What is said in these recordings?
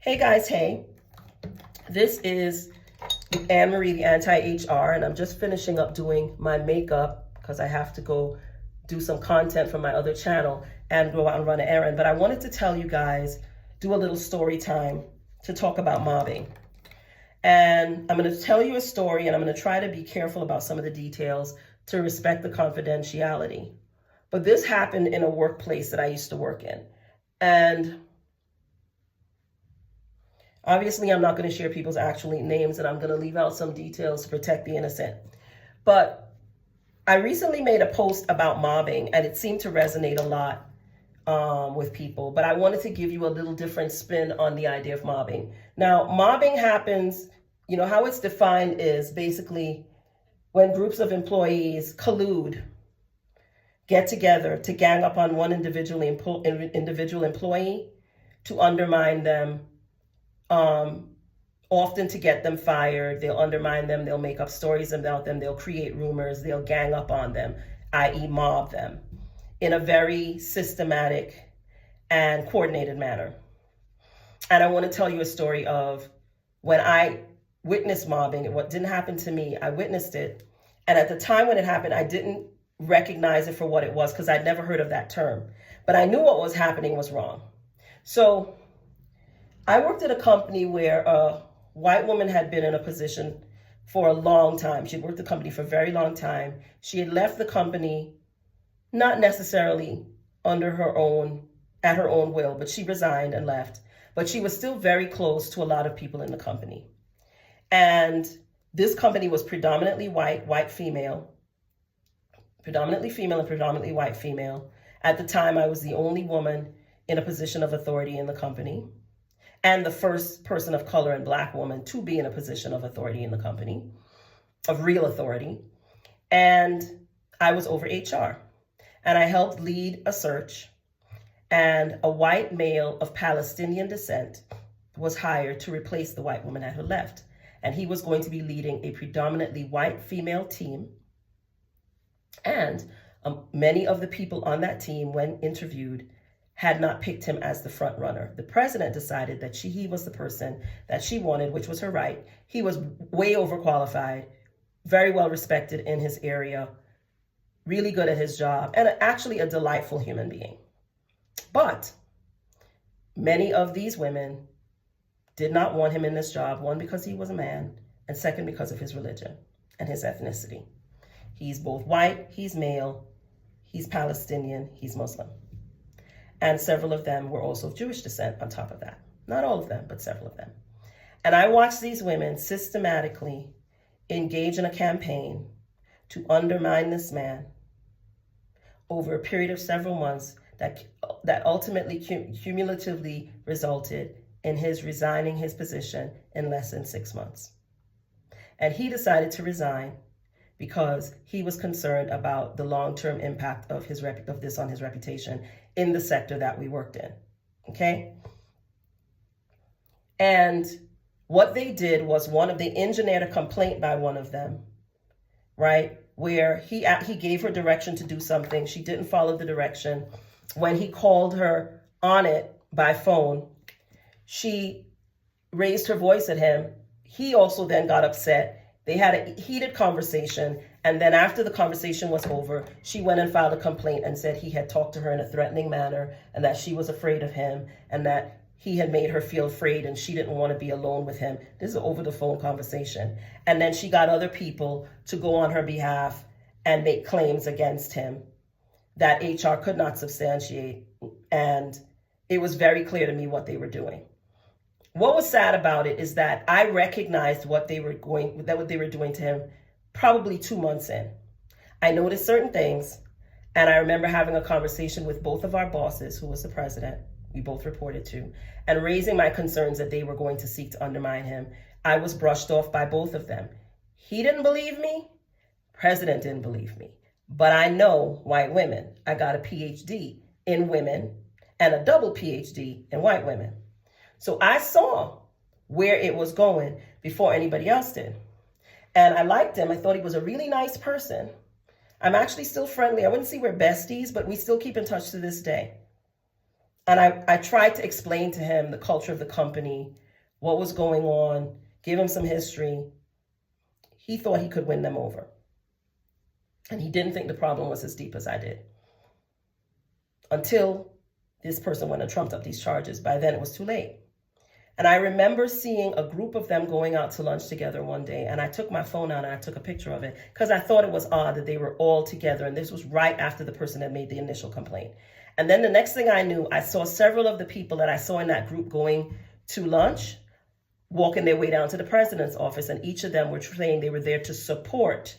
Hey guys, hey. This is Anne Marie, the Anti-HR, and I'm just finishing up doing my makeup because I have to go do some content for my other channel and go out and run an errand. But I wanted to tell you guys, do a little story time to talk about mobbing. And I'm going to tell you a story, and I'm going to try to be careful about some of the details to respect the confidentiality. But this happened in a workplace that I used to work in. And obviously, I'm not going to share people's actual names, and I'm going to leave out some details to protect the innocent. But I recently made a post about mobbing, and it seemed to resonate a lot with people. But I wanted to give you a little different spin on the idea of mobbing. Now, mobbing happens, how it's defined is basically when groups of employees collude, get together to gang up on one individual employee to undermine them, often to get them fired. They'll undermine them, they'll make up stories about them, they'll create rumors, they'll gang up on them, i.e. mob them, in a very systematic and coordinated manner. And I want to tell you a story of when I witnessed mobbing. What didn't happen to me, I witnessed it. And at the time when it happened, I didn't recognize it for what it was because I'd never heard of that term. But I knew what was happening was wrong. So I worked at a company where a white woman had been in a position for a long time. She'd worked at the company for a very long time. She had left the company, not necessarily at her own will, but she resigned and left. But she was still very close to a lot of people in the company. And this company was predominantly white female, predominantly female and predominantly white female. At the time, I was the only woman in a position of authority in the company, and the first person of color and Black woman to be in a position of authority in the company, of real authority. And I was over HR. And I helped lead a search. And a white male of Palestinian descent was hired to replace the white woman that had left. And he was going to be leading a predominantly white female team. And many of the people on that team, when interviewed, had not picked him as the front runner. The president decided that he was the person that she wanted, which was her right. He was way overqualified, very well respected in his area, really good at his job, and actually a delightful human being. But many of these women did not want him in this job, one, because he was a man, and second, because of his religion and his ethnicity. He's both white, he's male, he's Palestinian, he's Muslim. And several of them were also of Jewish descent on top of that. Not all of them, but several of them. And I watched these women systematically engage in a campaign to undermine this man over a period of several months that ultimately cumulatively resulted in his resigning his position in less than 6 months. And he decided to resign because he was concerned about the long-term impact of this on his reputation in the sector that we worked in, okay? And what they did was they engineered a complaint by one of them, right? Where he gave her direction to do something. She didn't follow the direction. When he called her on it by phone, she raised her voice at him. He also then got upset. They had a heated conversation, and then after the conversation was over, she went and filed a complaint and said he had talked to her in a threatening manner and that she was afraid of him and that he had made her feel afraid and she didn't want to be alone with him. This is an over-the-phone conversation. And then she got other people to go on her behalf and make claims against him that HR could not substantiate, and it was very clear to me what they were doing. What was sad about it is that I recognized what they were doing to him probably 2 months in. I noticed certain things, and I remember having a conversation with both of our bosses, who was the president, we both reported to, and raising my concerns that they were going to seek to undermine him. I was brushed off by both of them. He didn't believe me, president didn't believe me, but I know white women. I got a PhD in women and a double PhD in white women. So I saw where it was going before anybody else did. And I liked him. I thought he was a really nice person. I'm actually still friendly. I wouldn't say we're besties, but we still keep in touch to this day. And I tried to explain to him the culture of the company, what was going on, give him some history. He thought he could win them over. And he didn't think the problem was as deep as I did. Until this person went and trumped up these charges. By then it was too late. And I remember seeing a group of them going out to lunch together one day. And I took my phone out and I took a picture of it because I thought it was odd that they were all together. And this was right after the person had made the initial complaint. And then the next thing I knew, I saw several of the people that I saw in that group going to lunch, walking their way down to the president's office. And each of them were saying they were there to support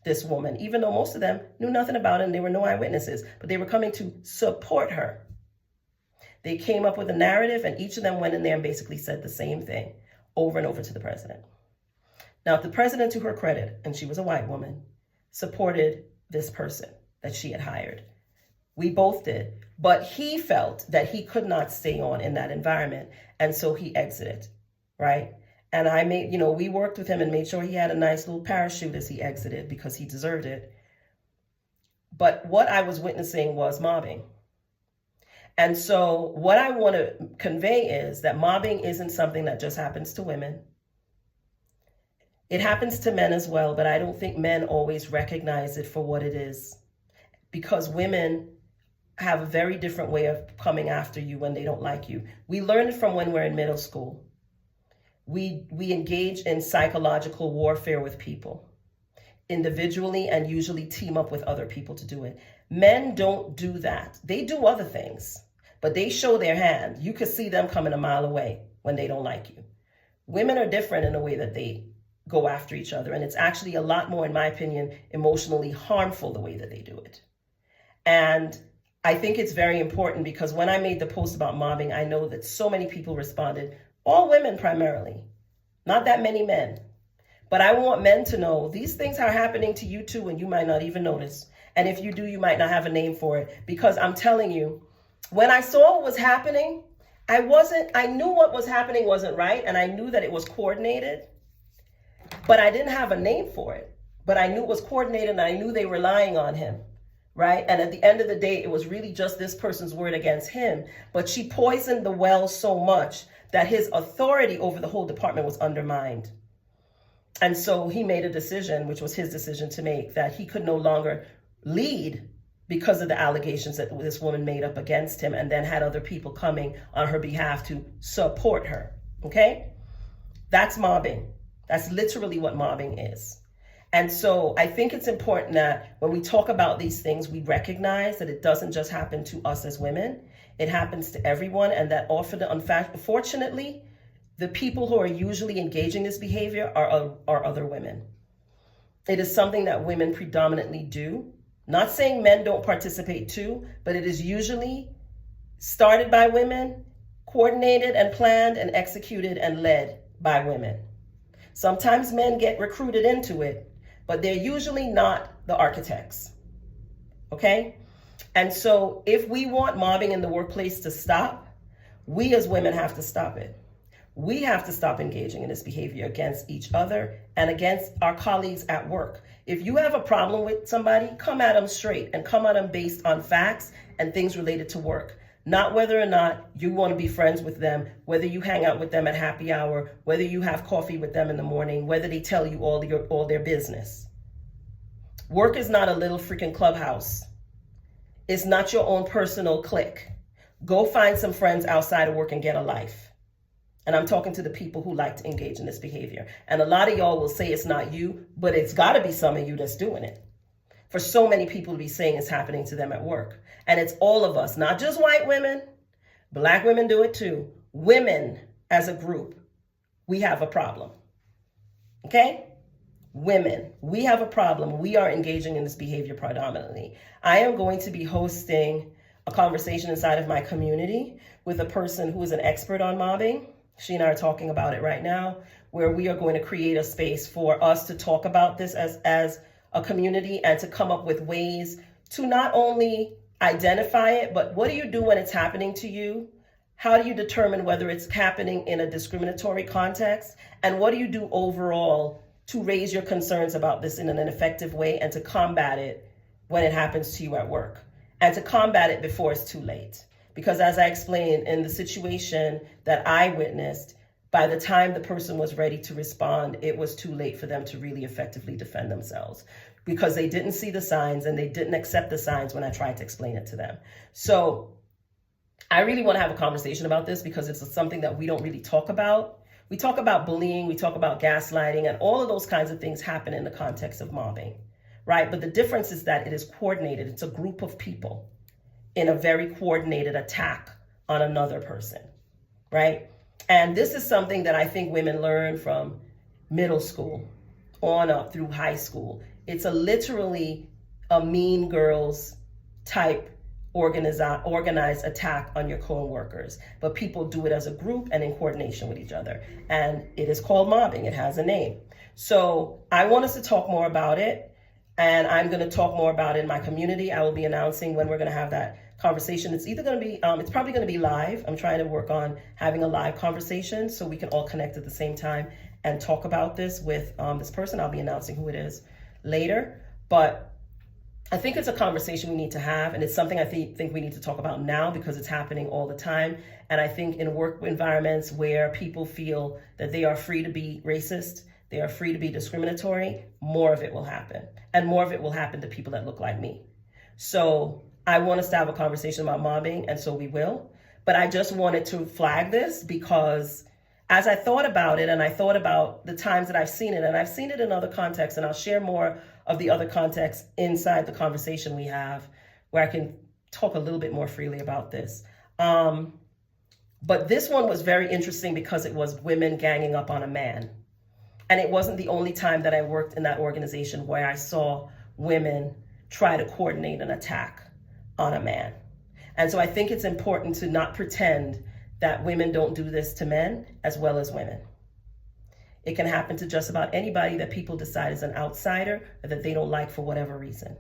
this woman, even though most of them knew nothing about it and there were no eyewitnesses, but they were coming to support her. They came up with a narrative and each of them went in there and basically said the same thing over and over to the president. Now, the president, to her credit, and she was a white woman, supported this person that she had hired. We both did, but he felt that he could not stay on in that environment. And so he exited, right? And we worked with him and made sure he had a nice little parachute as he exited because he deserved it. But what I was witnessing was mobbing. And so what I want to convey is that mobbing isn't something that just happens to women. It happens to men as well, but I don't think men always recognize it for what it is, because women have a very different way of coming after you when they don't like you. We learn it from when we're in middle school. We engage in psychological warfare with people individually and usually team up with other people to do it. Men don't do that. They do other things, but they show their hand. You could see them coming a mile away when they don't like you. Women are different in the way that they go after each other. And it's actually a lot more, in my opinion, emotionally harmful the way that they do it. And I think it's very important because when I made the post about mobbing, I know that so many people responded, all women primarily, not that many men. But I want men to know these things are happening to you too, and you might not even notice. And if you do, you might not have a name for it, because I'm telling you, when I saw what was happening, I knew what was happening wasn't right. And I knew that it was coordinated, but I didn't have a name for it. But I knew it was coordinated and I knew they were lying on him, right? And at the end of the day, it was really just this person's word against him. But she poisoned the well so much that his authority over the whole department was undermined. And so he made a decision, which was his decision to make, that he could no longer lead because of the allegations that this woman made up against him, and then had other people coming on her behalf to support her, okay? That's mobbing. That's literally what mobbing is. And so I think it's important that when we talk about these things, we recognize that it doesn't just happen to us as women. It happens to everyone, and that often, unfortunately, the people who are usually engaging this behavior are other women. It is something that women predominantly do. Not saying men don't participate too, but it is usually started by women, coordinated and planned and executed and led by women. Sometimes men get recruited into it, but they're usually not the architects, okay? And so if we want mobbing in the workplace to stop, we as women have to stop it. We have to stop engaging in this behavior against each other and against our colleagues at work. If you have a problem with somebody, come at them straight and come at them based on facts and things related to work. Not whether or not you want to be friends with them, whether you hang out with them at happy hour, whether you have coffee with them in the morning, whether they tell you all their business. Work is not a little freaking clubhouse. It's not your own personal clique. Go find some friends outside of work and get a life. And I'm talking to the people who like to engage in this behavior. And a lot of y'all will say it's not you, but it's got to be some of you that's doing it. For so many people to be saying it's happening to them at work. And it's all of us, not just white women. Black women do it too. Women as a group, we have a problem. Okay? Women, we have a problem. We are engaging in this behavior predominantly. I am going to be hosting a conversation inside of my community with a person who is an expert on mobbing. She and I are talking about it right now, where we are going to create a space for us to talk about this as a community and to come up with ways to not only identify it, but what do you do when it's happening to you? How do you determine whether it's happening in a discriminatory context? And what do you do overall to raise your concerns about this in an effective way and to combat it when it happens to you at work? And to combat it before it's too late. Because as I explained, in the situation that I witnessed, by the time the person was ready to respond, it was too late for them to really effectively defend themselves because they didn't see the signs and they didn't accept the signs when I tried to explain it to them. So I really want to have a conversation about this because it's something that we don't really talk about. We talk about bullying, we talk about gaslighting, and all of those kinds of things happen in the context of mobbing, right? But the difference is that it is coordinated. It's a group of people in a very coordinated attack on another person, right? And this is something that I think women learn from middle school on up through high school. It's literally a mean girls type organized attack on your co-workers, but people do it as a group and in coordination with each other. And it is called mobbing. It has a name. So I want us to talk more about it. And I'm going to talk more about it in my community. I will be announcing when we're going to have that conversation. It's either going to be, it's probably going to be live. I'm trying to work on having a live conversation so we can all connect at the same time and talk about this with this person. I'll be announcing who it is later. But I think it's a conversation we need to have, and it's something I think we need to talk about now because it's happening all the time. And I think in work environments where people feel that they are free to be racist, they are free to be discriminatory, more of it will happen. And more of it will happen to people that look like me. So I want us to have a conversation about mobbing, and so we will. But I just wanted to flag this because as I thought about it, and I thought about the times that I've seen it, and I've seen it in other contexts, and I'll share more of the other contexts inside the conversation we have, where I can talk a little bit more freely about this. But this one was very interesting because it was women ganging up on a man. And it wasn't the only time that I worked in that organization where I saw women try to coordinate an attack on a man. And so I think it's important to not pretend that women don't do this to men as well as women. It can happen to just about anybody that people decide is an outsider or that they don't like for whatever reason.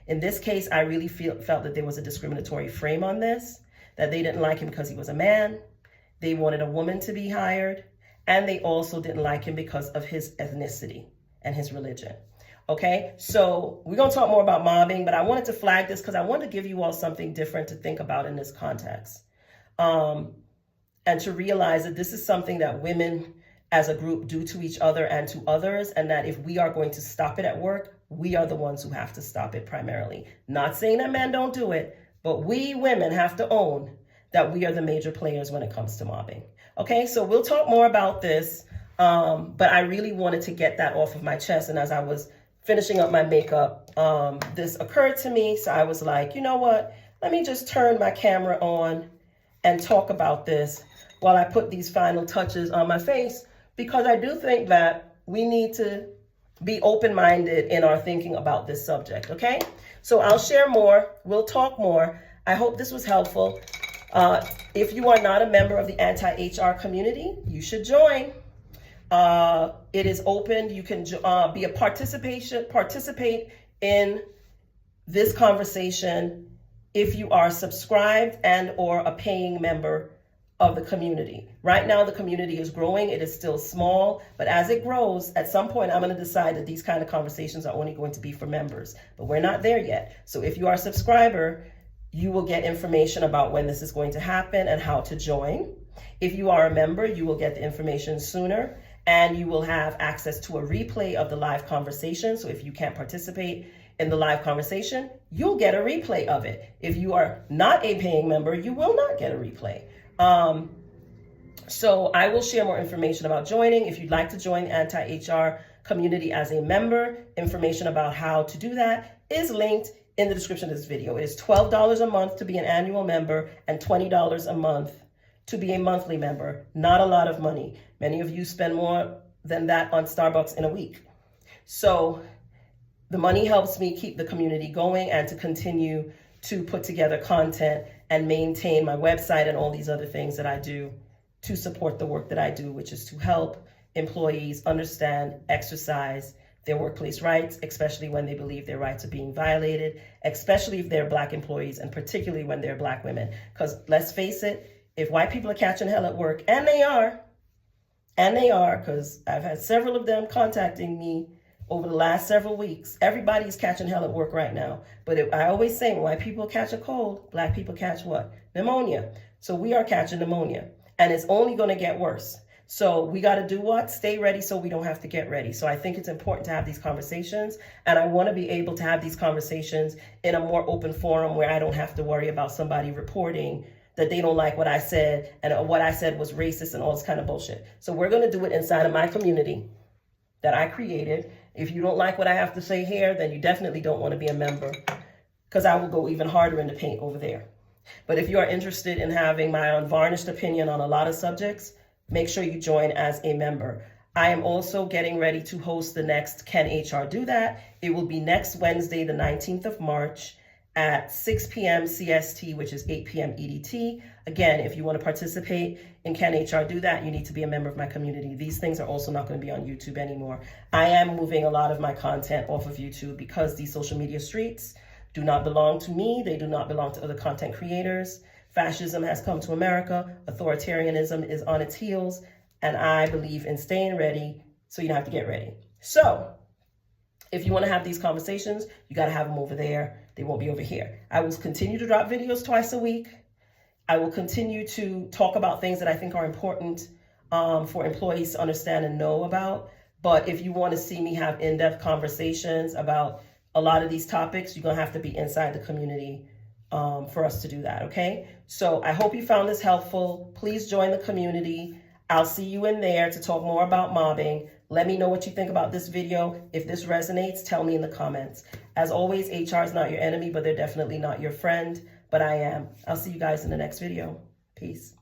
In this case, I really felt that there was a discriminatory frame on this, that they didn't like him because he was a man, they wanted a woman to be hired, and they also didn't like him because of his ethnicity and his religion. Okay, so we're gonna talk more about mobbing, but I wanted to flag this because I wanted to give you all something different to think about in this context. And to realize that this is something that women as a group do to each other and to others, and that if we are going to stop it at work, we are the ones who have to stop it primarily. Not saying that men don't do it, but we women have to own that we are the major players when it comes to mobbing. Okay, so we'll talk more about this, but I really wanted to get that off of my chest. And as I was finishing up my makeup, this occurred to me. So I was like, you know what? Let me just turn my camera on and talk about this while I put these final touches on my face, because I do think that we need to be open-minded in our thinking about this subject, okay? So I'll share more. We'll talk more. I hope this was helpful. If you are not a member of the AntiHR community, you should join. It is open. You can be a participate in this conversation if you are subscribed and or a paying member of the community. Right now, the community is growing. It is still small, but as it grows, at some point, I'm going to decide that these kind of conversations are only going to be for members, but we're not there yet. So if you are a subscriber, you will get information about when this is going to happen and how to join. If you are a member, you will get the information sooner, and you will have access to a replay of the live conversation. So if you can't participate in the live conversation, you'll get a replay of it. If you are not a paying member, you will not get a replay. So I will share more information about joining. If you'd like to join the AntiHR community as a member, information about how to do that is linked in the description of this video. It is $12 a month to be an annual member and $20 a month to be a monthly member. Not a lot of money. Many of you spend more than that on Starbucks in a week. So the money helps me keep the community going and to continue to put together content and maintain my website and all these other things that I do to support the work that I do, which is to help employees understand, exercise their workplace rights, especially when they believe their rights are being violated, especially if they're Black employees, and particularly when they're Black women. Because let's face it, if white people are catching hell at work, and they are, because I've had several of them contacting me over the last several weeks, everybody's catching hell at work right now. But I always say, when white people catch a cold, black people catch what? Pneumonia. So we are catching pneumonia, and it's only going to get worse. So we got to do what? Stay ready so we don't have to get ready. So I think it's important to have these conversations, and I want to be able to have these conversations in a more open forum where I don't have to worry about somebody reporting that they don't like what I said and what I said was racist and all this kind of bullshit. So we're going to do it inside of my community that I created. If you don't like what I have to say here, then you definitely don't want to be a member, because I will go even harder in the paint over there. But if you are interested in having my unvarnished opinion on a lot of subjects, make sure you join as a member. I am also getting ready to host the next Can HR Do That? It will be next Wednesday, the 19th of March at 6 p.m. CST, which is 8 p.m. EDT. Again, if you want to participate in Can HR Do That, you need to be a member of my community. These things are also not going to be on YouTube anymore. I am moving a lot of my content off of YouTube because these social media streets do not belong to me. They do not belong to other content creators. Fascism has come to America. Authoritarianism is on its heels. And I believe in staying ready so you don't have to get ready. So if you want to have these conversations, you got to have them over there. They won't be over here. I will continue to drop videos twice a week. I will continue to talk about things that I think are important for employees to understand and know about. But if you want to see me have in-depth conversations about a lot of these topics, you're going to have to be inside the community for us to do that, okay? So I hope you found this helpful. Please join the community. I'll see you in there to talk more about mobbing. Let me know what you think about this video. If this resonates, tell me in the comments. As always, HR is not your enemy, but they're definitely not your friend, but I am. I'll see you guys in the next video. Peace.